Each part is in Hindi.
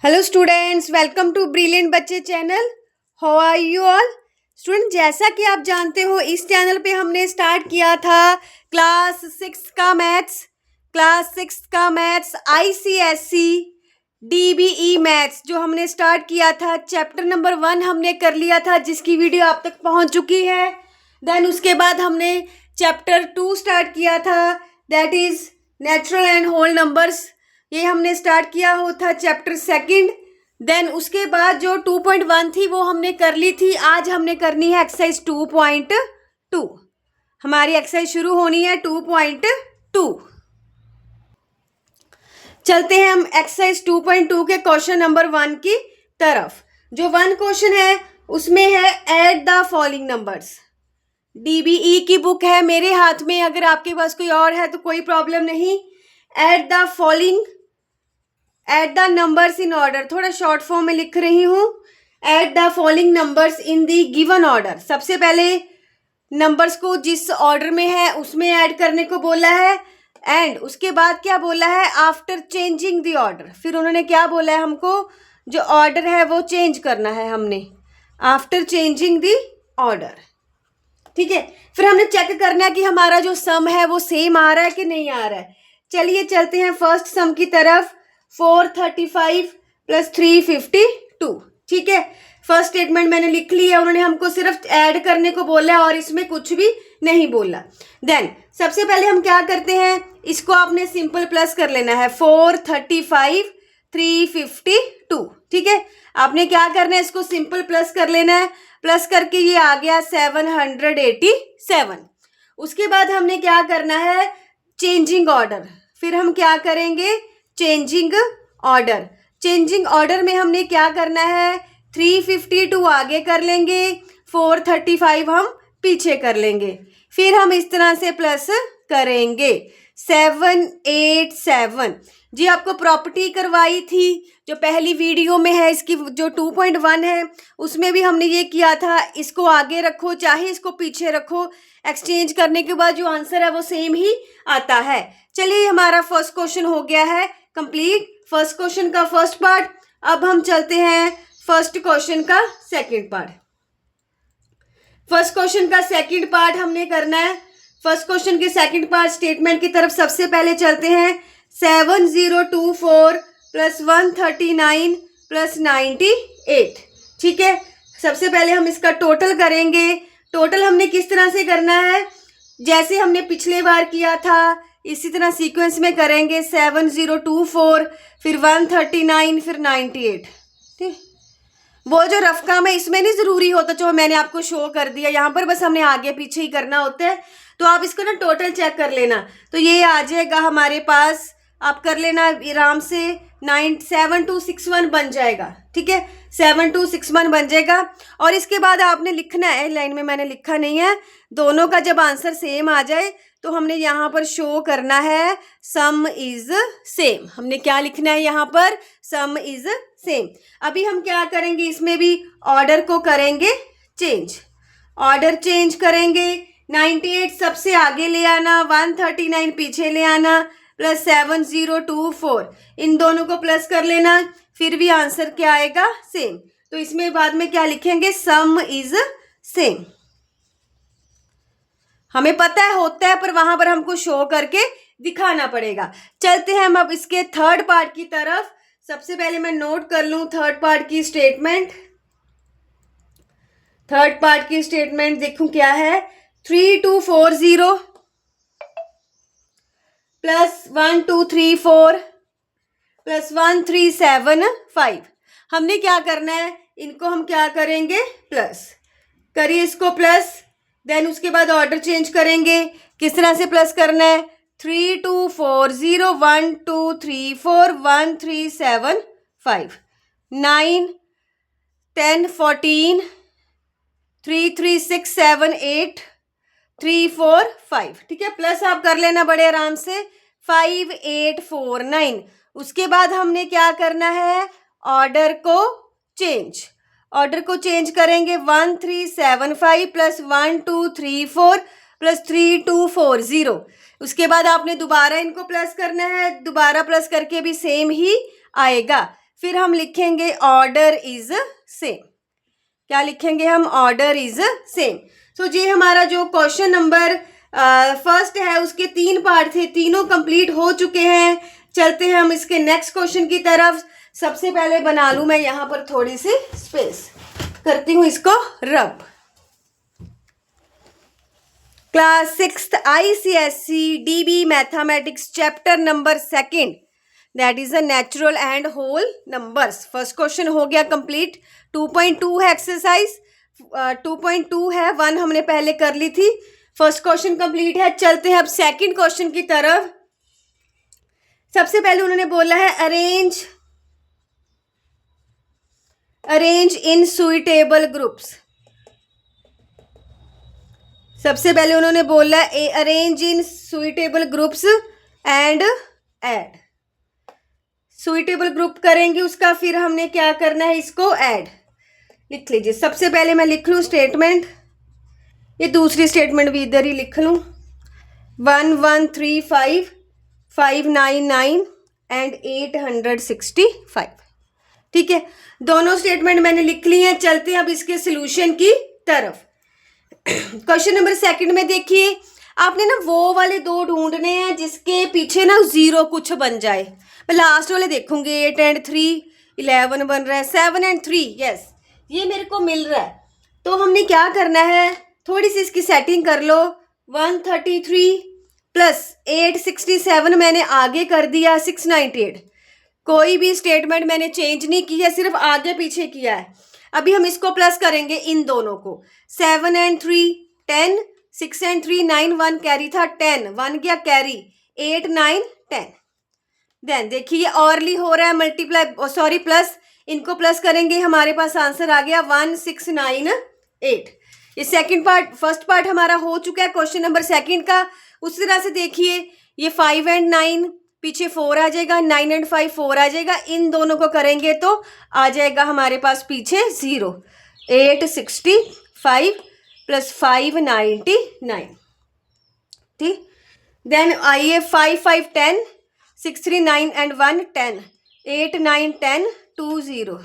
Hello students, welcome to brilliant बच्चे channel. How are you all student? जैसा कि आप जानते हो, इस चैनल पे हमने स्टार्ट किया था क्लास सिक्स का मैथ्स ICSE DBE मैथ्स जो हमने स्टार्ट किया था। चैप्टर नंबर 1 हमने कर लिया था, जिसकी वीडियो आप तक पहुंच चुकी है। देन उसके बाद हमने चैप्टर 2 स्टार्ट किया था, that is natural and whole numbers. ये हमने स्टार्ट किया हो था चैप्टर 2। देन उसके बाद जो 2.1 थी वो हमने कर ली थी। आज हमने करनी है एक्सरसाइज 2.2। हमारी एक्सरसाइज शुरू होनी है 2.2। चलते हैं हम एक्सरसाइज 2.2 के क्वेश्चन नंबर 1 की तरफ। जो 1 क्वेश्चन है उसमें है add the following numbers. DBE की बुक है मेरे हाथ में, अगर आपके पास कोई और है तो कोई प्रॉब्लम नहीं। Add the numbers in order, थोड़ा शॉर्ट फॉर्म में लिख रही हूँ। Add the following numbers in the given order. सबसे पहले नंबर्स को जिस ऑर्डर में है उसमें ऐड करने को बोला है। एंड उसके बाद क्या बोला है? After changing the order. फिर उन्होंने क्या बोला है हमको? जो ऑर्डर है वो चेंज करना है हमने, आफ्टर चेंजिंग द ऑर्डर। ठीक है, फिर हमने चेक करना है कि हमारा जो सम है वो सेम आ रहा है कि नहीं आ रहा है। चलिए चलते हैं फर्स्ट सम की तरफ। 435 प्लस 352। ठीक है, फर्स्ट स्टेटमेंट मैंने लिख ली है। उन्होंने हमको सिर्फ ऐड करने को बोला है और इसमें कुछ भी नहीं बोला। देन सबसे पहले हम क्या करते हैं, इसको आपने सिंपल प्लस कर लेना है। 435 352। ठीक है, आपने क्या करना है, इसको सिंपल प्लस कर लेना है। प्लस करके ये आ गया 787। उसके बाद हमने क्या करना है, चेंजिंग ऑर्डर। फिर हम क्या करेंगे, चेंजिंग ऑर्डर। चेंजिंग ऑर्डर में हमने क्या करना है, 352 आगे कर लेंगे, 435 हम पीछे कर लेंगे। फिर हम इस तरह से प्लस करेंगे 787। जी आपको प्रॉपर्टी करवाई थी जो पहली वीडियो में है, इसकी जो 2.1 है उसमें भी हमने ये किया था। इसको आगे रखो चाहे इसको पीछे रखो, एक्सचेंज करने के बाद जो आंसर है वो सेम ही आता है। चलिए, हमारा फर्स्ट क्वेश्चन हो गया है कंप्लीट, फर्स्ट क्वेश्चन का फर्स्ट पार्ट। अब हम चलते हैं फर्स्ट क्वेश्चन का सेकंड पार्ट। फर्स्ट क्वेश्चन का सेकंड पार्ट हमने करना है। फर्स्ट क्वेश्चन के सेकंड पार्ट स्टेटमेंट की तरफ सबसे पहले चलते हैं। 7024 प्लस 139 प्लस 98। ठीक है, सबसे पहले हम इसका टोटल करेंगे। टोटल हमने किस तरह से करना है, जैसे हमने पिछले बार किया था इसी तरह सीक्वेंस में करेंगे। 7024 फिर 139 फिर 98। ठीक, वो जो रफ काम है इसमें नहीं ज़रूरी होता, जो मैंने आपको शो कर दिया यहाँ पर, बस हमने आगे पीछे ही करना होता है। तो आप इसको ना टोटल चेक कर लेना, तो ये आ जाएगा हमारे पास। आप कर लेना आराम से, 7261 बन जाएगा। ठीक है, 7261 बन जाएगा। और इसके बाद आपने लिखना है, लाइन में मैंने लिखा नहीं है, दोनों का जब आंसर सेम आ जाए तो हमने यहाँ पर शो करना है सम इज सेम। हमने क्या लिखना है यहाँ पर, सम इज सेम। अभी हम क्या करेंगे, इसमें भी ऑर्डर को करेंगे चेंज। ऑर्डर चेंज करेंगे, 98 सबसे आगे ले आना, 139 पीछे ले आना, प्लस 7024 इन दोनों को प्लस कर लेना, फिर भी आंसर क्या आएगा, सेम। तो इसमें बाद में क्या लिखेंगे, सम इज सेम। हमें पता है होता है, पर वहां पर हमको शो करके दिखाना पड़ेगा। चलते हैं हम अब इसके थर्ड पार्ट की तरफ। सबसे पहले मैं नोट कर लूं थर्ड पार्ट की स्टेटमेंट। थर्ड पार्ट की स्टेटमेंट देखूं क्या है। 3240 प्लस 1234 प्लस 1375। हमने क्या करना है, इनको हम क्या करेंगे, प्लस करिए इसको प्लस। देन उसके बाद ऑर्डर चेंज करेंगे। किस तरह से प्लस करना है, 3240 1234 1375 9 10 14 336 7 8 3 4 5। ठीक है, प्लस आप कर लेना बड़े आराम से, 5849। उसके बाद हमने क्या करना है, ऑर्डर को चेंज। ऑर्डर को चेंज करेंगे, 1375 प्लस 1234 प्लस 3240। उसके बाद आपने दोबारा इनको प्लस करना है, दोबारा प्लस करके भी सेम ही आएगा। फिर हम लिखेंगे ऑर्डर इज सेम। क्या लिखेंगे हम? Order is same. सो ये हमारा जो क्वेश्चन नंबर फर्स्ट है उसके 3 पार्ट थे, तीनों कंप्लीट हो चुके हैं। चलते हैं हम इसके नेक्स्ट क्वेश्चन की तरफ। सबसे पहले बना लूं मैं यहाँ पर थोड़ी सी स्पेस, करती हूँ इसको रब। Class 6th ICSE DB mathematics chapter number 2 that is a natural and whole numbers. First question हो गया कंप्लीट। 2.2 है एक्सरसाइज, 2.2 है, 1 हमने पहले कर ली थी। फर्स्ट क्वेश्चन कंप्लीट है। चलते हैं अब सेकंड क्वेश्चन की तरफ। सबसे पहले उन्होंने बोला है अरेंज इन सुइटेबल ग्रुप्स। सबसे पहले उन्होंने बोला arrange in suitable groups and add. Suitable group करेंगे उसका, फिर हमने क्या करना है, इसको ऐड। लिख लीजिए। सबसे पहले मैं लिख लूँ स्टेटमेंट, ये दूसरी स्टेटमेंट भी इधर ही लिख लूँ। 1135 599 एंड 865। ठीक है, दोनों स्टेटमेंट मैंने लिख ली हैं। चलते हैं अब इसके सोल्यूशन की तरफ। क्वेश्चन नंबर 2 में देखिए, आपने ना वो वाले 2 ढूंढने हैं जिसके पीछे ना 0 कुछ बन जाए। मैं लास्ट वाले देखूंगी। 8 and 3 11 बन रहा है, 7 and 3 यस, ये मेरे को मिल रहा है। तो हमने क्या करना है, थोड़ी सी इसकी सेटिंग कर लो। 133 प्लस 867 मैंने आगे कर दिया 698। कोई भी स्टेटमेंट मैंने चेंज नहीं किया, सिर्फ आगे पीछे किया है। अभी हम इसको प्लस करेंगे इन दोनों को। 7 and 3 10, 6 and 3 9, 1 कैरी था 10, 1 गया कैरी, 8 9 10। देन देखिए ऑरली हो रहा है मल्टीप्लाई, सॉरी प्लस, इनको प्लस करेंगे, हमारे पास आंसर आ गया 1698। ये सेकंड पार्ट, फर्स्ट पार्ट हमारा हो चुका है क्वेश्चन नंबर 2 का। उसी तरह से देखिए ये 5 and 9 पीछे 4 आ जाएगा, 9 and 5 4 आ जाएगा। इन दोनों को करेंगे तो आ जाएगा हमारे पास पीछे 0। 865 प्लस 599। ठीक, देन आइए 5 5 10, 6 3 9 and 1 10, 8 9 10 2 0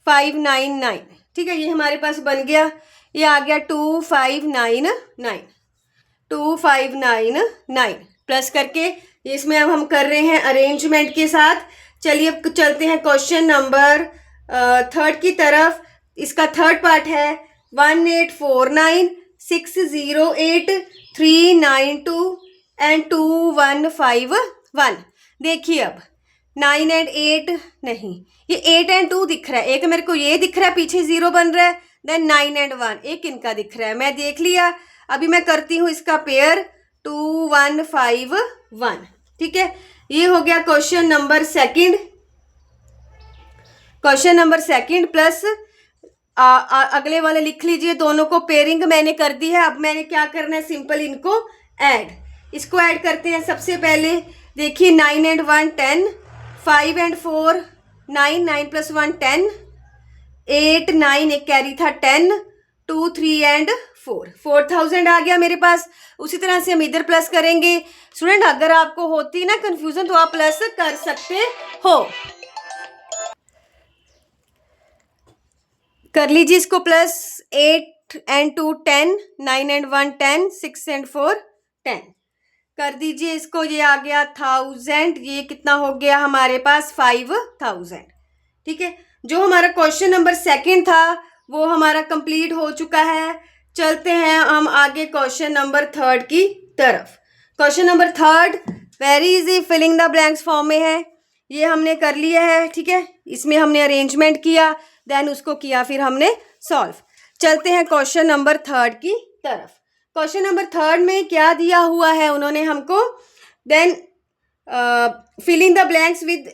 599। ठीक है, ये हमारे पास बन गया। ये आ गया 2599, 2599 प्लस करके इसमें अब हम कर रहे हैं अरेंजमेंट के साथ। चलिए अब चलते हैं क्वेश्चन नंबर 3 की तरफ। इसका थर्ड पार्ट है 1849 608 392 एंड 2151। देखिए अब 9 and 8 नहीं, ये 8 and 2 दिख रहा है। एक मेरे को ये दिख रहा है, पीछे 0 बन रहा है। देन 9 and 1 एक इनका दिख रहा है, मैं देख लिया। अभी मैं करती हूँ इसका पेयर 2151। ठीक है, ये हो गया question number 2। Question number 2 plus अगले वाले लिख लीजिए। दोनों को पेयरिंग मैंने कर दी है। अब मैंने क्या करना है, सिंपल इनको ऐड, इसको ऐड करते हैं। सबसे पहले देखिए 9 and 1 10, 5 and 4 9, 9 plus 1 10, 8 9 एक कैरी था 10, 2 3 and 4, 4000 आ गया मेरे पास। उसी तरह से हम इधर प्लस करेंगे। स्टूडेंट अगर आपको होती ना कंफ्यूजन तो आप प्लस कर सकते हो। कर लीजिए इसको प्लस। 8 and 2 10, 9 and 1 10, 6 and 4 10 कर दीजिए इसको। ये आ गया 1000, ये कितना हो गया हमारे पास 5000। ठीक है, जो हमारा क्वेश्चन नंबर 2 था वो हमारा कंप्लीट हो चुका है। चलते हैं हम आगे क्वेश्चन नंबर 3 की तरफ। Question number 3 very easy, filling the blanks form में है। ये हमने कर लिया है। ठीक है, इसमें हमने अरेंजमेंट किया, देन उसको किया फिर हमने सॉल्व। चलते हैं क्वेश्चन नंबर 3 की तरफ। क्वेश्चन नंबर 3 में क्या दिया हुआ है उन्होंने हमको, then filling the blanks with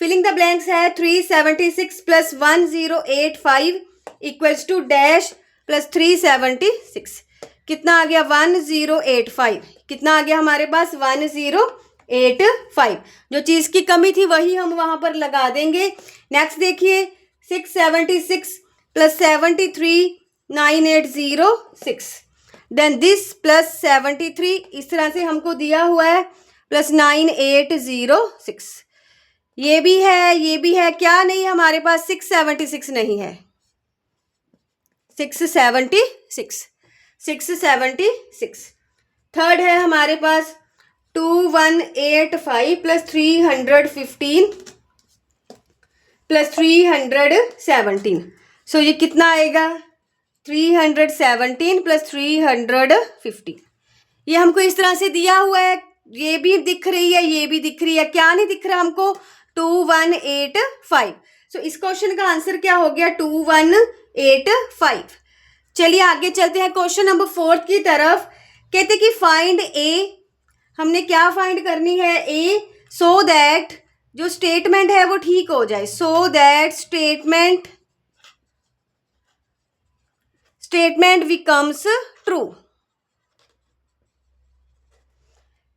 filling the blanks है 376 plus 1085 equals to dash plus 376। कितना आ गया 1085। कितना आ गया हमारे पास 1085। जो चीज़ की कमी थी वही हम वहाँ पर लगा देंगे। नेक्स्ट देखिए 676 प्लस 73 9806, देन दिस प्लस 73, इस तरह से हमको दिया हुआ है प्लस 9806। ये भी है, ये भी है, क्या नहीं हमारे पास 676 नहीं है, 676, 676। थर्ड है हमारे पास 2185 प्लस 315 प्लस 317। सो ये कितना आएगा 317 प्लस 315। ये हमको इस तरह से दिया हुआ है, ये भी दिख रही है, ये भी दिख रही है, क्या नहीं दिख रहा हमको 2185। सो इस क्वेश्चन का आंसर क्या हो गया 2185। चलिए आगे चलते हैं क्वेश्चन नंबर 4 की तरफ। कहते कि फाइंड ए, हमने क्या फाइंड करनी है ए, सो दैट जो स्टेटमेंट है वो ठीक हो जाए, so that statement becomes true.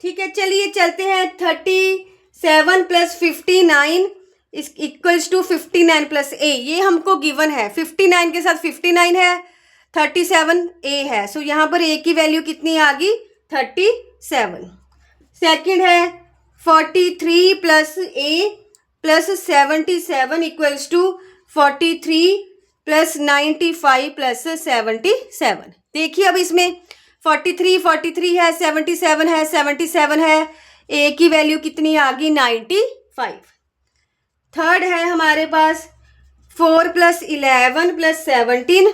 ठीक है, चलिए चलते हैं 37 प्लस 59 इस इक्वल्स टू 59 प्लस ए, ये हमको गिवन है, 59 के साथ 59 है, 37 ए है, सो यहाँ पर ए की वैल्यू कितनी आ गई 37। सेकंड है 43 plus a plus 77 equals to 43 plus 95 plus 77। देखिए अब इसमें 43 है, 77 है, ए की वैल्यू कितनी आ गई 95। थर्ड है हमारे पास 4 plus 11 plus 17,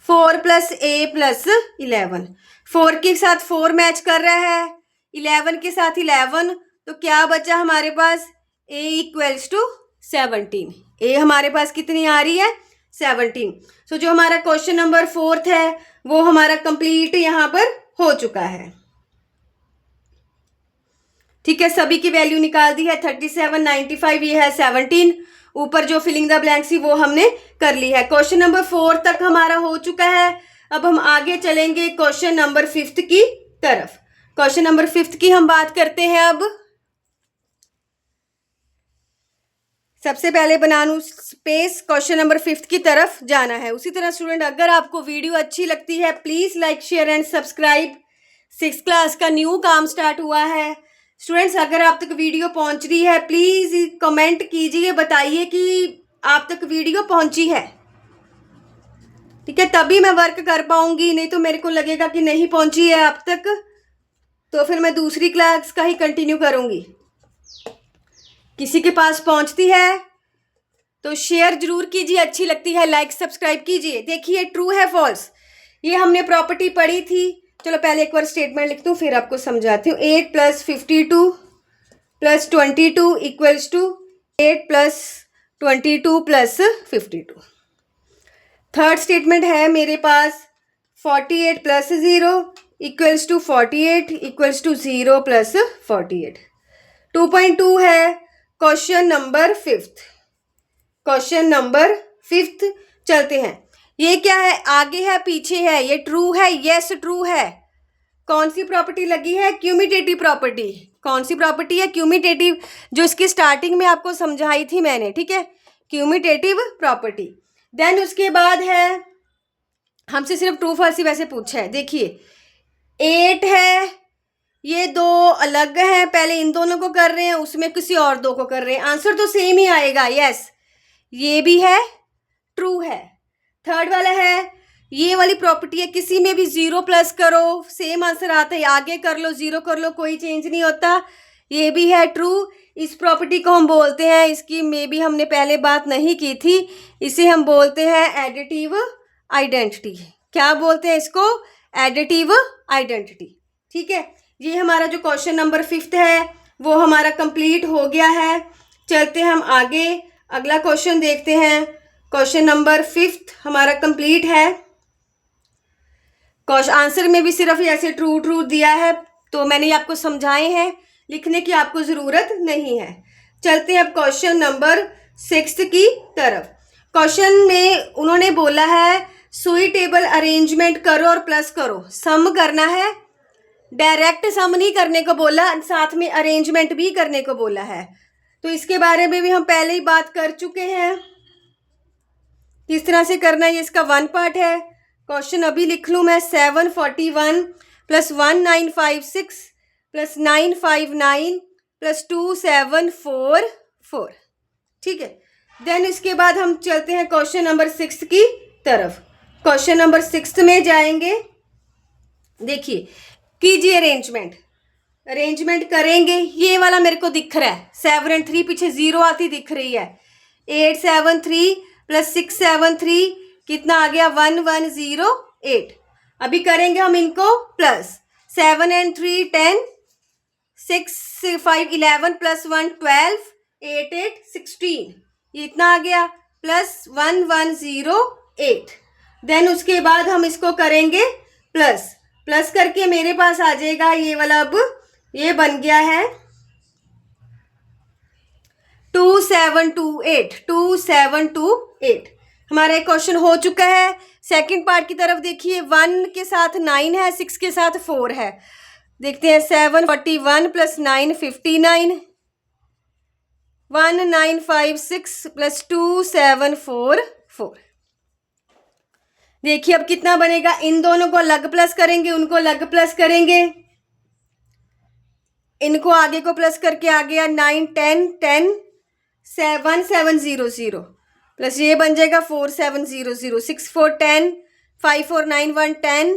4 plus a plus 11, 4 के साथ 4 मैच कर रहा है, 11 के साथ 11, तो क्या बचा हमारे पास ए इक्वल्स टू 17। ए हमारे पास कितनी आ रही है 17। सो जो हमारा क्वेश्चन नंबर 4 है वो हमारा कंप्लीट यहाँ पर हो चुका है। ठीक है, सभी की वैल्यू निकाल दी है, 37, 95, ये है 17, ऊपर जो फिलिंग द ब्लैंक्स थी वो हमने कर ली है। क्वेश्चन नंबर 4 तक हमारा हो चुका है। अब हम आगे चलेंगे क्वेश्चन नंबर 5 की तरफ। क्वेश्चन नंबर 5 की हम बात करते हैं। अब सबसे पहले बनानू स्पेस, क्वेश्चन नंबर 5 की तरफ जाना है। उसी तरह स्टूडेंट अगर आपको वीडियो अच्छी लगती है please like share and subscribe. 6th class का न्यू काम स्टार्ट हुआ है। स्टूडेंट्स अगर आप तक वीडियो पहुंच रही है प्लीज़ कमेंट कीजिए, बताइए कि आप तक वीडियो पहुंची है। ठीक है, तभी मैं वर्क कर पाऊंगी, नहीं तो मेरे को लगेगा कि नहीं पहुंची है आप तक, तो फिर मैं दूसरी क्लास का ही कंटिन्यू करूंगी। किसी के पास पहुंचती है तो शेयर जरूर कीजिए, अच्छी लगती है लाइक सब्सक्राइब कीजिए। देखिए ट्रू है फॉल्स, ये हमने प्रॉपर्टी पढ़ी थी। चलो पहले एक बार स्टेटमेंट लिखती हूँ फिर आपको समझाती हूँ। 8 plus 52 plus 22 equals to 8 plus 22 plus 52। Third statement है मेरे पास 48 plus 0 equals to 48 equals to 0 plus 48। 2.2 है क्वेश्चन नंबर 5। क्वेश्चन नंबर 5 चलते हैं। ये क्या है, आगे है पीछे है, ये ट्रू है, यस ट्रू है। कौन सी प्रॉपर्टी लगी है, क्यूमिटेटिव प्रॉपर्टी। कौन सी प्रॉपर्टी है, क्यूमिटेटिव, जो इसकी स्टार्टिंग में आपको समझाई थी मैंने। ठीक है, क्यूमिटेटिव प्रॉपर्टी। देन उसके बाद है हमसे सिर्फ ट्रू फॉल्स ही वैसे पूछा है। देखिए 8 है, ये दो अलग हैं, पहले इन दोनों को कर रहे हैं, उसमें किसी और दो को कर रहे हैं, आंसर तो सेम ही आएगा। यस, ये भी है, ट्रू है। थर्ड वाला है, ये वाली प्रॉपर्टी है, किसी में भी 0 प्लस करो सेम आंसर आता है, आगे कर लो 0 कर लो कोई चेंज नहीं होता, ये भी है ट्रू। इस प्रॉपर्टी को हम बोलते हैं, इसकी में भी हमने पहले बात नहीं की थी, इसे हम बोलते हैं एडिटिव आइडेंटिटी। क्या बोलते हैं इसको, एडिटिव आइडेंटिटी। ठीक है, ये हमारा जो क्वेश्चन नंबर 5 है वो हमारा कंप्लीट हो गया है। चलते हैं हम आगे, अगला क्वेश्चन देखते हैं। क्वेश्चन नंबर 5 हमारा कंप्लीट है। आंसर में भी सिर्फ ऐसे ट्रू ट्रू दिया है, तो मैंने ये आपको समझाए हैं, लिखने की आपको ज़रूरत नहीं है। चलते हैं अब क्वेश्चन नंबर 6 की तरफ। क्वेश्चन में उन्होंने बोला है सुइटेबल अरेंजमेंट करो और प्लस करो, सम करना है, डायरेक्ट सम नहीं करने को बोला, साथ में अरेंजमेंट भी करने को बोला है। तो इसके बारे में भी हम पहले ही बात कर चुके हैं, किस तरह से करना है, ये इसका 1 पार्ट है। क्वेश्चन अभी लिख लूँ मैं, 741 प्लस 1956 प्लस 959 प्लस 274 4। ठीक है, देन इसके बाद हम चलते हैं क्वेश्चन नंबर 6 की तरफ। क्वेश्चन नंबर 6 में जाएंगे। देखिए, कीजिए अरेंजमेंट करेंगे। ये वाला मेरे को दिख रहा है 7 और 3, पीछे 0 आती दिख रही है। 8 7 3 प्लस 6 7 3 कितना आ गया 1 1 0 8। अभी करेंगे हम इनको प्लस। 7 and 3 10, 6 5 11 प्लस 1 12, 8 8 16, ये इतना आ गया प्लस 1 1 0 8। देन उसके बाद हम इसको करेंगे प्लस करके मेरे पास आ जाएगा ये वाला। अब ये बन गया है 2 7 2 8, 2 7 2 8। हमारा एक क्वेश्चन हो चुका है। सेकंड पार्ट की तरफ देखिए, 1 के साथ 9 है, 6 के साथ 4 है। देखते हैं 7 41 प्लस 9 59, 1 9 5 6 प्लस 2 7 4 4। देखिए अब कितना बनेगा। इन दोनों को अलग प्लस करेंगे, उनको अलग प्लस करेंगे, इनको आगे को प्लस करके आ गया 9 10 10 7 7 0 0 प्लस ये बन जाएगा 4 7 0 0 6 4 10 5 4 9 1 10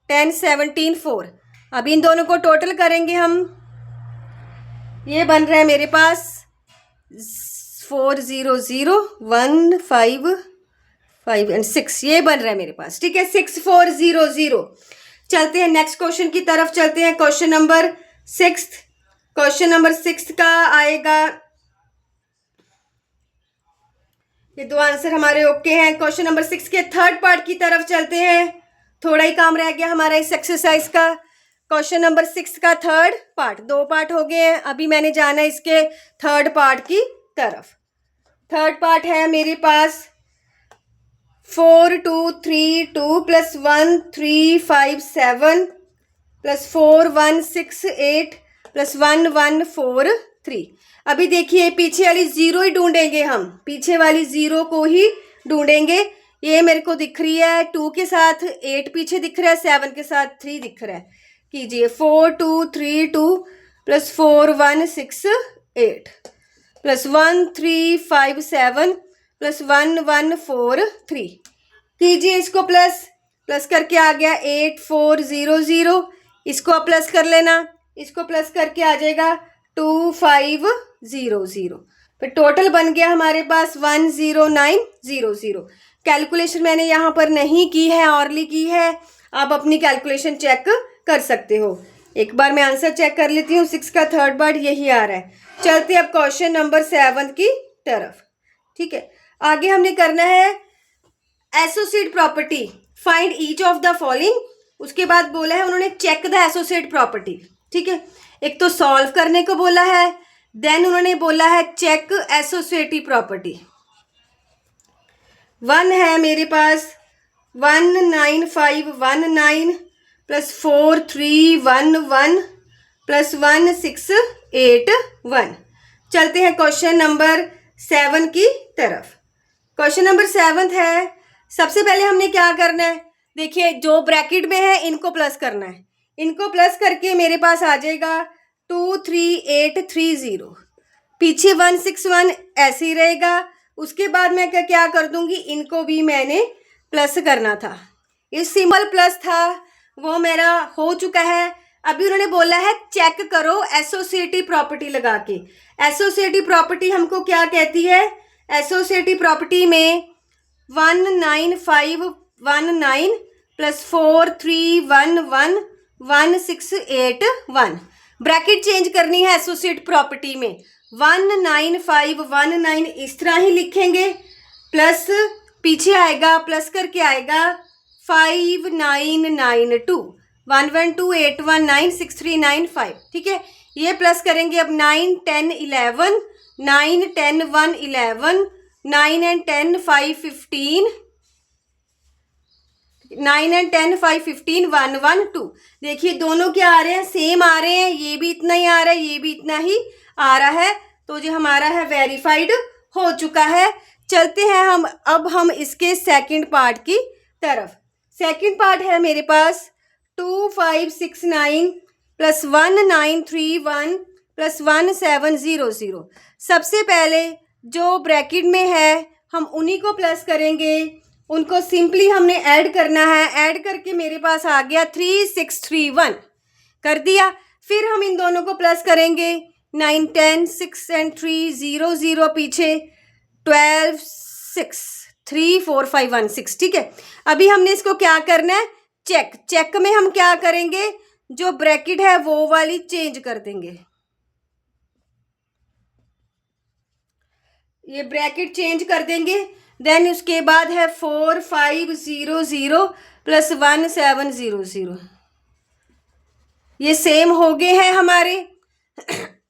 10 17 4। अब इन दोनों को टोटल करेंगे हम। ये बन रहा है मेरे पास 4 0 0 1 5 5 एंड 6, ये बन रहा है मेरे पास। ठीक है, 6 4 0 0। चलते हैं नेक्स्ट क्वेश्चन की तरफ। चलते हैं क्वेश्चन नंबर 6। क्वेश्चन नंबर 6 का आएगा, ये दो आंसर हमारे ओके हैं। क्वेश्चन नंबर 6 के थर्ड पार्ट की तरफ चलते हैं। थोड़ा ही काम रह गया हमारा इस एक्सरसाइज का। क्वेश्चन नंबर 6 का थर्ड पार्ट, 2 पार्ट हो गए हैं। अभी मैंने जाना है इसके थर्ड पार्ट की तरफ। थर्ड पार्ट है मेरे पास 4 2 3 2 प्लस 1 3 5 7 प्लस 4 1 6 8 प्लस 1 1 4 3। अभी देखिए पीछे वाली 0 ही ढूंढेंगे हम, पीछे वाली 0 को ही ढूंढेंगे। ये मेरे को दिख रही है 2 के साथ 8 पीछे दिख रहा है, 7 के साथ 3 दिख रहा है। कीजिए 4 2 3 2 प्लस 4 1 6 8 प्लस 1 3 5 7 प्लस 1 1 4 3। कीजिए इसको प्लस करके आ गया 8 4 0 0। इसको आप प्लस कर लेना, इसको प्लस करके आ जाएगा 2 5 0 0। फिर टोटल बन गया हमारे पास 1 0 9 0 0। कैलकुलेशन मैंने यहाँ पर नहीं की है, ऑरली की है। आप अपनी कैलकुलेशन चेक कर सकते हो। एक बार मैं आंसर चेक कर लेती हूँ। 6 का थर्ड पार्ट यही आ रहा है। चलते अब क्वेश्चन नंबर 7 की तरफ। ठीक है, आगे हमने करना है associate property, find each of the following. उसके बाद बोला है उन्होंने चेक द एसोसिएट प्रॉपर्टी। ठीक है, एक तो सॉल्व करने को बोला है, देन उन्होंने बोला है चेक एसोसिएटिव प्रॉपर्टी। 1 है मेरे पास 1 9 5 1 9 प्लस 4 3 1 1 प्लस 1 6 8 1। चलते हैं क्वेश्चन नंबर 7 की तरफ। क्वेश्चन नंबर 7 है। सबसे पहले हमने क्या करना है, देखिए जो ब्रैकेट में है इनको प्लस करना है। इनको प्लस करके मेरे पास आ जाएगा 2 3 8 3 0। पीछे 1 6 1 ऐसे ही रहेगा। उसके बाद मैं क्या कर दूंगी, इनको भी मैंने प्लस करना था। ये सिंपल प्लस था, वो मेरा हो चुका है। अभी उन्होंने बोला है चेक करो एसोसिएटिव प्रॉपर्टी लगा के। एसोसिएटिव प्रॉपर्टी हमको क्या कहती है, एसोसिएटिव प्रॉपर्टी में 1 9 5 1 9 प्लस 4 3 1 1 1 6 8 1। ब्रैकेट चेंज करनी है एसोसिएट प्रॉपर्टी में। 1 9 5 1 9 इस तरह ही लिखेंगे, प्लस पीछे आएगा प्लस करके आएगा 5 9 9 2 1 1 2 8 1 9 6 3 9 5। ठीक है, ये प्लस करेंगे। अब 9 10 11 9 10 1 11 9 and 10 5 15 9 and 10 5 15 1 1 2। देखिए दोनों क्या आ रहे हैं, सेम आ रहे हैं। ये भी इतना ही आ रहा है, ये भी इतना ही आ रहा है। तो जो हमारा है वेरीफाइड हो चुका है। चलते हैं हम इसके सेकंड पार्ट की तरफ। सेकंड पार्ट है मेरे पास 2 5 6 9 प्लस 1 9 3 1 प्लस 1700। सबसे पहले जो ब्रैकेट में है हम उन्हीं को प्लस करेंगे, उनको सिंपली हमने ऐड करना है। ऐड करके मेरे पास आ गया 3631 कर दिया। फिर हम इन दोनों को प्लस करेंगे 9 10 6 एंड 3 0 0 पीछे 12 6 3 4 5 1 6। ठीक है, अभी हमने इसको क्या करना है, चेक में हम क्या करेंगे, जो ब्रैकेट है वो वाली चेंज कर देंगे। ये ब्रैकेट चेंज कर देंगे। देन उसके बाद है 4500 प्लस 1700। ये सेम हो गए हैं हमारे।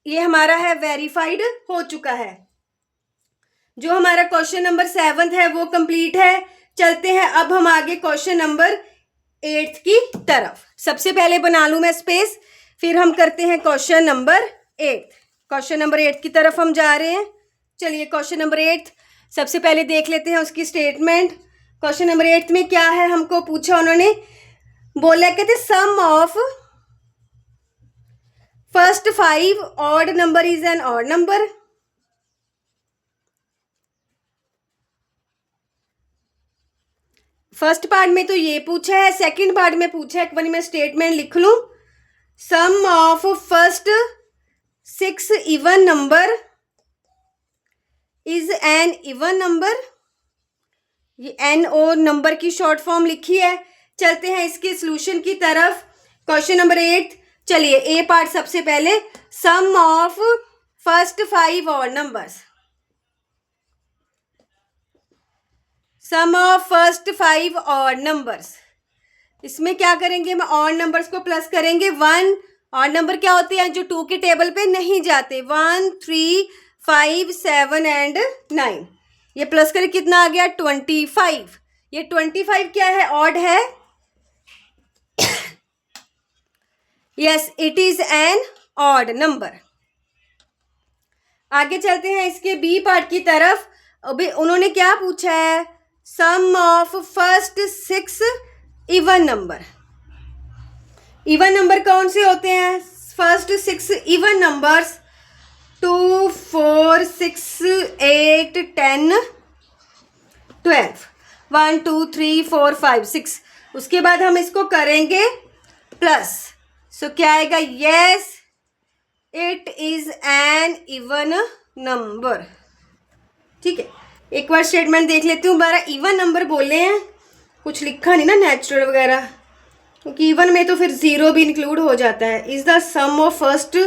ये हमारा है वेरीफाइड हो चुका है। जो हमारा क्वेश्चन नंबर 7 है वो कंप्लीट है। चलते हैं अब हम आगे क्वेश्चन नंबर 8 की तरफ। सबसे पहले बना लूं मैं स्पेस, फिर हम करते हैं क्वेश्चन नंबर 8। क्वेश्चन नंबर 8 की तरफ हम जा रहे हैं। चलिए क्वेश्चन नंबर 8 सबसे पहले देख लेते हैं उसकी स्टेटमेंट। क्वेश्चन नंबर 8 में क्या है, हमको पूछा उन्होंने, बोला कहते sum of first 5 odd number is an odd number. First part में तो ये पूछा है, सेकंड पार्ट में पूछा है, एक बार मैं स्टेटमेंट लिख लूं। Sum of first 6 even number is an even number. ये एन ओ नंबर की शॉर्ट फॉर्म लिखी है। चलते हैं इसके सॉल्यूशन की तरफ। क्वेश्चन नंबर 8, चलिए ए पार्ट सबसे पहले, sum of first 5 odd numbers. Sum of first 5 odd numbers, इसमें क्या करेंगे, हम ऑड नंबर्स को प्लस करेंगे। 1 ऑड नंबर क्या होते हैं जो 2 के टेबल पे नहीं जाते, 1 3 5 7 एंड 9। ये प्लस करके कितना आ गया 25। ये 25 क्या है, ऑड है। Yes it is an odd number. आगे चलते हैं इसके बी पार्ट की तरफ। अभी उन्होंने क्या पूछा है, sum of first 6 even number. Even number कौन से होते हैं, फर्स्ट 6 इवन नंबर्स 2 4 6 8 10 12 1 2 3 4 5 6। उसके बाद हम इसको करेंगे प्लस। सो क्या आएगा, yes it is an even number. ठीक है, एक बार स्टेटमेंट देख लेती हूँ। 12 इवन नंबर बोले हैं, कुछ लिखा नहीं ना नेचुरल वगैरह, क्योंकि इवन में तो फिर 0 भी इंक्लूड हो जाता है। Is the sum of first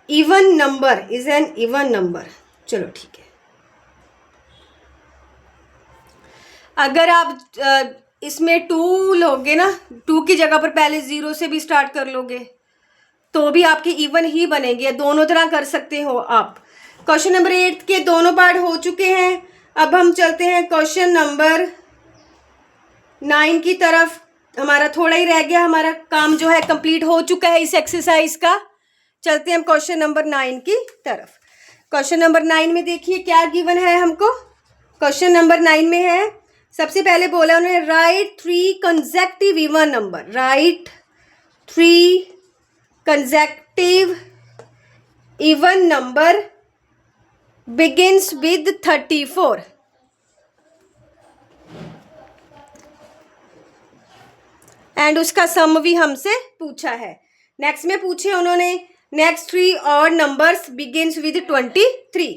even number is an even number. चलो ठीक है, अगर आप इसमें 2 लोगे ना, 2 की जगह पर पहले 0 से भी स्टार्ट कर लोगे तो भी आपके इवन ही बनेंगे। दोनों तरह कर सकते हो आप। क्वेश्चन नंबर 8 के दोनों पार्ट हो चुके हैं। अब हम चलते हैं क्वेश्चन नंबर 9 की तरफ। हमारा थोड़ा ही रह गया, हमारा काम जो है कंप्लीट हो चुका है इस एक्सरसाइज का। चलते हैं क्वेश्चन नंबर 9 की तरफ। क्वेश्चन नंबर 9 में देखिए क्या गिवन है हमको। क्वेश्चन नंबर 9 में है, सबसे पहले बोला उन्होंने right 3 consecutive even number. Right 3 consecutive even number begins with 34। And उसका सम भी हमसे पूछा है। नेक्स्ट में पूछे उन्होंने next 3 odd numbers begins with 23।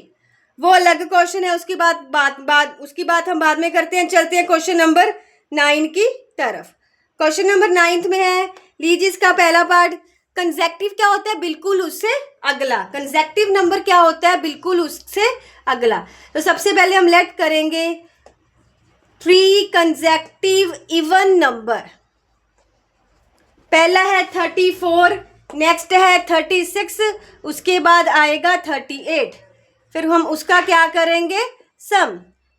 वो अलग क्वेश्चन है, उसकी उसकी बात हम बाद में करते हैं। चलते हैं क्वेश्चन नंबर 9 की तरफ। क्वेश्चन नंबर 9 में है, लीजिए इसका पहला पार्ट, कंसेक्टिव क्या होता है, बिल्कुल उससे अगला। कंसेक्टिव नंबर क्या होता है, बिल्कुल उससे अगला। तो सबसे पहले हम लेट करेंगे 3 कंसेक्टिव इवन नंबर। पहला है 34, नेक्स्ट है 36, उसके बाद आएगा 38। फिर हम उसका क्या करेंगे, सम।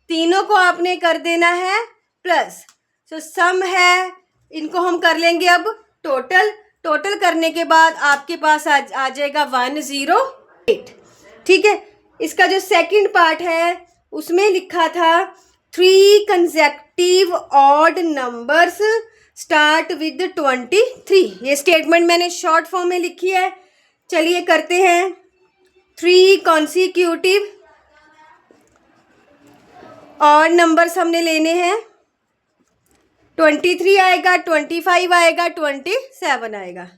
तीनों को आपने कर देना है प्लस। सो सम है, इनको हम कर लेंगे अब टोटल। टोटल करने के बाद आपके पास आ जाएगा 108। ठीक है, इसका जो सेकंड पार्ट है उसमें लिखा था 3 consecutive odd numbers start with 23। ये स्टेटमेंट मैंने शॉर्ट फॉर्म में लिखी है। चलिए करते हैं। 3 कॉन्सिक्यूटिव और नंबर्स हमने लेने हैं। 23 आएगा, 25 आएगा, 27 आएगा।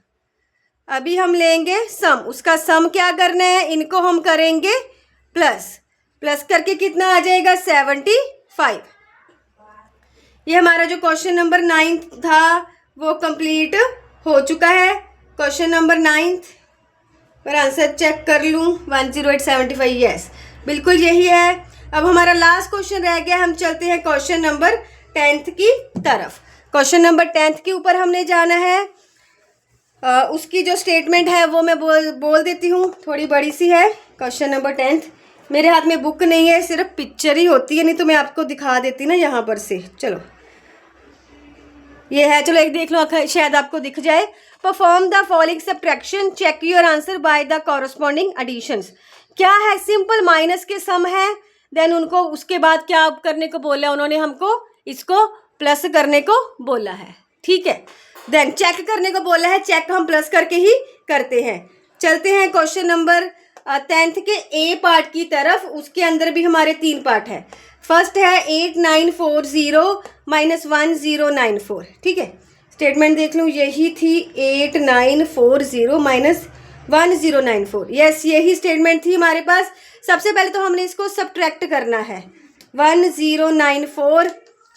अभी हम लेंगे सम। उसका सम क्या करना है, इनको हम करेंगे प्लस। प्लस करके कितना आ जाएगा, 75। ये हमारा जो क्वेश्चन नंबर 9 था वो कंप्लीट हो चुका है। क्वेश्चन नंबर 9 पर आंसर चेक कर लूँ, 10875, यस बिल्कुल यही है। अब हमारा लास्ट क्वेश्चन रह गया, हम चलते हैं क्वेश्चन नंबर 10 की तरफ। क्वेश्चन नंबर 10 के ऊपर हमने जाना है। उसकी जो स्टेटमेंट है वो मैं बोल देती हूँ, थोड़ी बड़ी सी है। क्वेश्चन नंबर 10, मेरे हाथ में बुक नहीं है, सिर्फ पिक्चर ही होती है, नहीं तो मैं आपको दिखा देती ना यहाँ पर से। चलो ये है, चलो एक देख लो, शायद आपको दिख जाए। Perform the following subtraction, check your answer by the corresponding additions. क्या है, सिंपल माइनस के सम है। देन उनको उसके बाद क्या करने को बोला, उन्होंने हमको इसको प्लस करने को बोला है, ठीक है। देन चेक करने को बोला है, चेक हम प्लस करके ही करते हैं। चलते हैं क्वेश्चन नंबर 10 के ए पार्ट की तरफ। उसके अंदर भी हमारे 3 पार्ट है। फर्स्ट है 8940 माइनस 1094, ठीक है। स्टेटमेंट देख लूँ, यही थी 8940 माइनस 1094, यस यही स्टेटमेंट थी हमारे पास। सबसे पहले तो हमने इसको सब्ट्रैक्ट करना है। 1094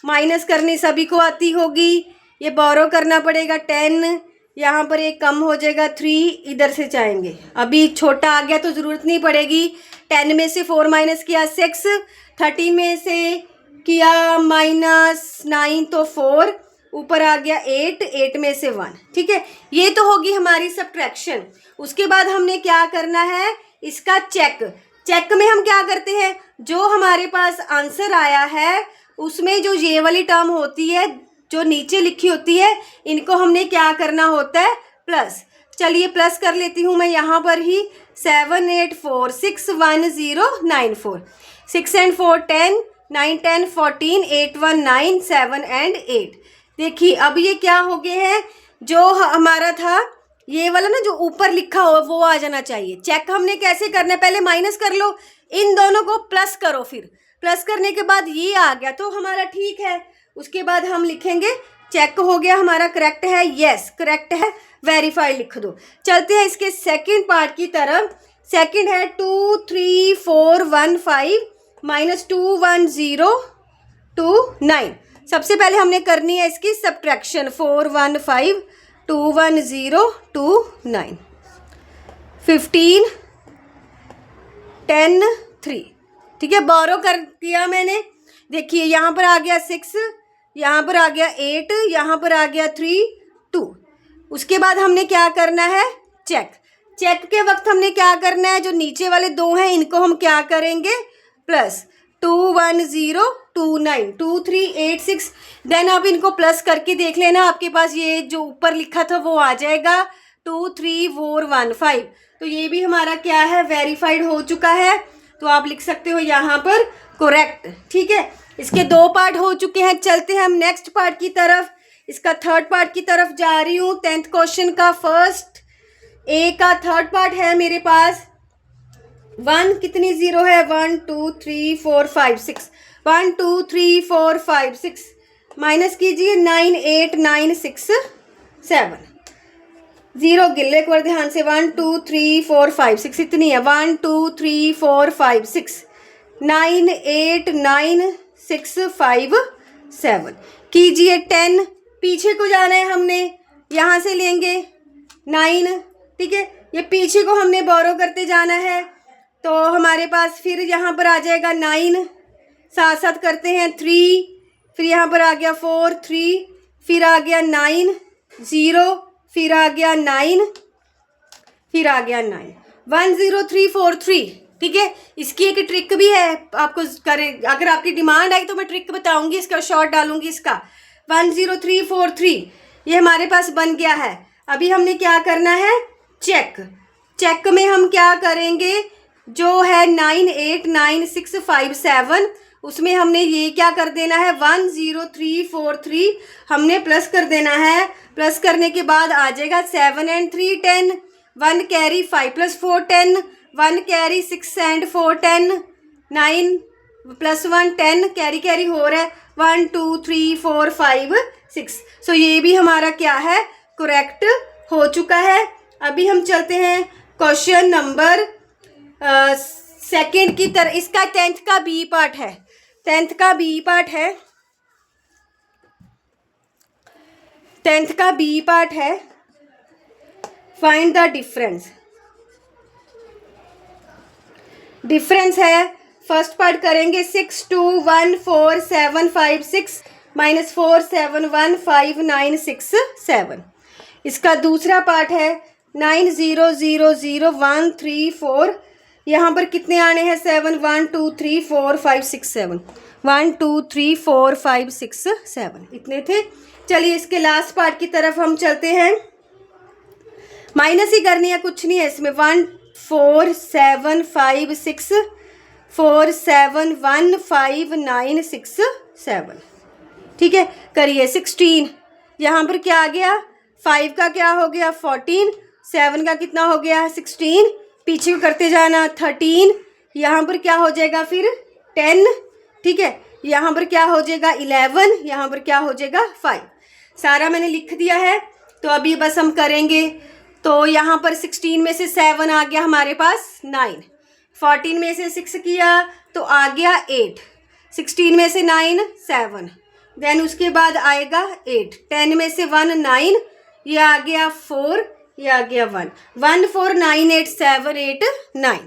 माइनस करनी सभी को आती होगी, ये बोरो करना पड़ेगा 10, यहाँ पर एक कम हो जाएगा 3, इधर से जाएंगे। अभी छोटा आ गया तो ज़रूरत नहीं पड़ेगी। 10 में से 4 माइनस किया 6, 13 में से किया -9 तो 4, ऊपर आ गया 8, 8 में से 1, ठीक है। ये तो होगी हमारी सब्ट्रैक्शन। उसके बाद हमने क्या करना है, इसका चेक। चेक में हम क्या करते हैं, जो हमारे पास आंसर आया है उसमें जो ये वाली टर्म होती है जो नीचे लिखी होती है, इनको हमने क्या करना होता है, प्लस। चलिए प्लस कर लेती हूँ मैं यहाँ पर ही। 78461094, 6 and 4 10, 9 10 14, 8 1 9, 7 and 8। देखिए अब ये क्या हो गए हैं, जो हमारा था ये वाला ना जो ऊपर लिखा हो वो आ जाना चाहिए। चेक हमने कैसे करना है, पहले माइनस कर लो, इन दोनों को प्लस करो, फिर प्लस करने के बाद ये आ गया तो हमारा ठीक है। उसके बाद हम लिखेंगे चेक हो गया हमारा, करेक्ट है, यस करेक्ट है, वेरीफाई लिख दो। चलते हैं इसके सेकंड पार्ट की तरफ। सेकंड है 23415 माइनस 21029। सबसे पहले हमने करनी है इसकी सब्ट्रैक्शन। 415 21029, 15 10 3, ठीक है। बोरो कर दिया मैंने। देखिए यहाँ पर आ गया 6, यहाँ पर आ गया 8, यहाँ पर आ गया 3 2। उसके बाद हमने क्या करना है, चेक। चेक के वक्त हमने क्या करना है, जो नीचे वाले 2 हैं इनको हम क्या करेंगे, प्लस। 21029, 2386। देन आप इनको प्लस करके देख लेना, आपके पास ये जो ऊपर लिखा था वो आ जाएगा 23415। तो ये भी हमारा क्या है, वेरीफाइड हो चुका है। तो आप लिख सकते हो यहाँ पर करेक्ट, ठीक है। इसके 2 पार्ट हो चुके हैं। चलते हैं हम नेक्स्ट पार्ट की तरफ। इसका थर्ड पार्ट की तरफ जा रही हूँ। 10th क्वेश्चन का फर्स्ट ए का थर्ड पार्ट है मेरे पास। 1 कितनी ज़ीरो है, 1 2 3 4 5 6, 1 2 3 4 5 6, माइनस कीजिए 9 8 9 6 7, ज़ीरो गिल एक बार ध्यान से। 1 2 3 4 5 6 इतनी है। 1 2 3 4 5 6, 9 8 9 6 5 7 कीजिए। 10 पीछे को जाना है हमने, यहाँ से लेंगे 9, ठीक है। ये पीछे को हमने बोरो करते जाना है, तो हमारे पास फिर यहाँ पर आ जाएगा 9, साथ साथ करते हैं 3, फिर यहाँ पर आ गया 4 3, फिर आ गया 9 0, फिर आ गया 9, फिर आ गया 9, 10343, ठीक है। इसकी एक ट्रिक भी है, आपको करें अगर आपकी डिमांड आई तो मैं ट्रिक बताऊंगी, इसका शॉर्ट डालूंगी इसका। 10343 ये हमारे पास बन गया है। अभी हमने क्या करना है, चेक। चेक में हम क्या करेंगे, जो है 9 8 9 6 5 7, उसमें हमने ये क्या कर देना है, 10343 हमने प्लस कर देना है। प्लस करने के बाद आ जाएगा 7 and 3 10, 1 carry 5 + 4 10, 1 carry 6 and 4 10, 9 plus 1 10, carry carry हो रहा है 1 2 3 4 5 6। सो ये भी हमारा क्या है, करेक्ट हो चुका है। अभी हम चलते हैं क्वेश्चन नंबर सेकंड की तरह। इसका 10th का बी पार्ट है, 10th का बी पार्ट है, 10th का बी पार्ट है। Find the difference. डिफरेंस है, फर्स्ट पार्ट करेंगे 6 2 1 4 7 5 6 माइनस 4 7 1 5 9 6 7। इसका दूसरा पार्ट है 9 0 0 0 1 3 4। यहाँ पर कितने आने हैं 7 1 2 3 4 5 6 7, 1 2 3 4 5 6 7 इतने थे। चलिए इसके लास्ट पार्ट की तरफ हम चलते हैं। माइनस ही करनी है, कुछ नहीं है इसमें। 1 4 7 5 6 4 7 1 5 9 6 7। ठीक है, करिए। 16 यहाँ पर क्या आ गया, 5 का क्या हो गया 14, 7 का कितना हो गया 16, पीछे को करते जाना 13, यहाँ पर क्या हो जाएगा फिर 10। ठीक है, यहाँ पर क्या हो जाएगा 11, यहाँ पर क्या हो जाएगा 5। सारा मैंने लिख दिया है, तो अभी बस हम करेंगे। तो यहाँ पर 16 में से 7 आ गया हमारे पास 9, 14 में से 6 किया तो आ गया 8, 16 में से 9 7, देन उसके बाद आएगा 8, 10 में से 1 9, ये आ गया 4, ये आ गया 1, 1 4 9 8 7 8 9।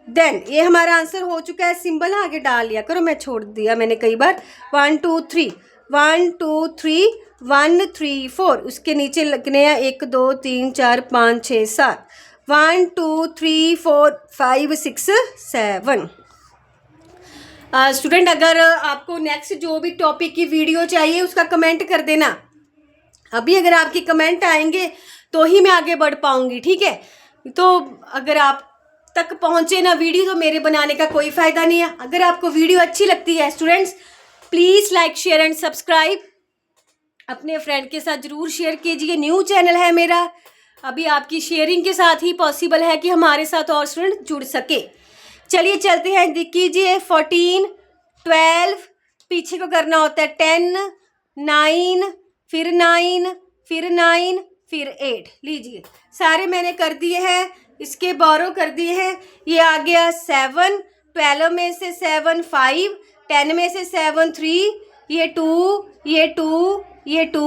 देन ये हमारा आंसर हो चुका है। सिंबल आगे डाल लिया करो, मैं छोड़ दिया मैंने कई बार। 1 2 3 1 2 3 1 3 4, उसके नीचे लगने हैं 1 2 3 4 5 6 7, 1 2 3 4 5 6 7। स्टूडेंट अगर आपको नेक्स्ट जो भी टॉपिक की वीडियो चाहिए उसका कमेंट कर देना। अभी अगर आपके कमेंट आएंगे तो ही मैं आगे बढ़ पाऊंगी। ठीक है, तो अगर आप तक पहुंचे ना वीडियो तो मेरे बनाने का कोई फ़ायदा नहीं है। अगर आपको वीडियो अच्छी लगती है students, please like share and subscribe. अपने फ्रेंड के साथ ज़रूर शेयर कीजिए। न्यू चैनल है मेरा, अभी आपकी शेयरिंग के साथ ही पॉसिबल है कि हमारे साथ और स्टूडेंट जुड़ सके। चलिए चलते हैं, कीजिए। 14 12, पीछे को करना होता है 10 9 फिर 9 फिर 9 फिर 8। लीजिए सारे मैंने कर दिए हैं, इसके बोरो कर दिए हैं। ये आ गया 7, 12 में से 7 5, 10 में से 7 3, ये 2 ये 2 ये 2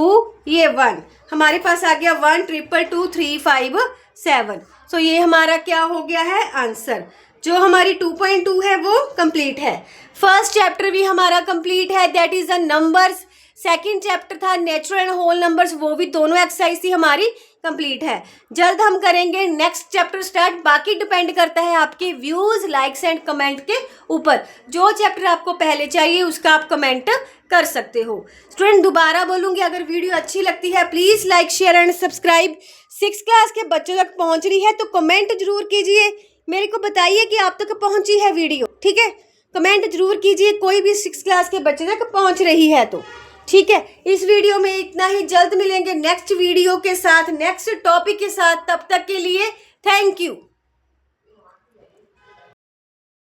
ये 1, हमारे पास आ गया 1 2 2 3 5 7। सो ये हमारा क्या हो गया है आंसर। जो हमारी 2.2 है वो कंप्लीट है। फर्स्ट चैप्टर भी हमारा कंप्लीट है, that is the numbers. Second chapter था नेचुरल एंड होल नंबर्स, वो भी दोनों एक्सरसाइज थी हमारी कंप्लीट है। जल्द हम करेंगे नेक्स्ट चैप्टर स्टार्ट। बाकी डिपेंड करता है आपके व्यूज लाइक्स एंड कमेंट के ऊपर। जो चैप्टर आपको पहले चाहिए उसका आप कमेंट कर सकते हो। स्टूडेंट दोबारा बोलूँगी, अगर वीडियो अच्छी लगती है please like share and subscribe. 6th class के बच्चों तक पहुँच रही है तो कमेंट जरूर कीजिए, मेरे को बताइए कि आप तक पहुँची है वीडियो। ठीक है, कमेंट जरूर कीजिए कोई भी 6th क्लास के बच्चे तक पहुँच रही है तो। ठीक है, इस वीडियो में इतना ही। जल्द मिलेंगे नेक्स्ट वीडियो के साथ, नेक्स्ट टॉपिक के साथ। तब तक के लिए थैंक यू।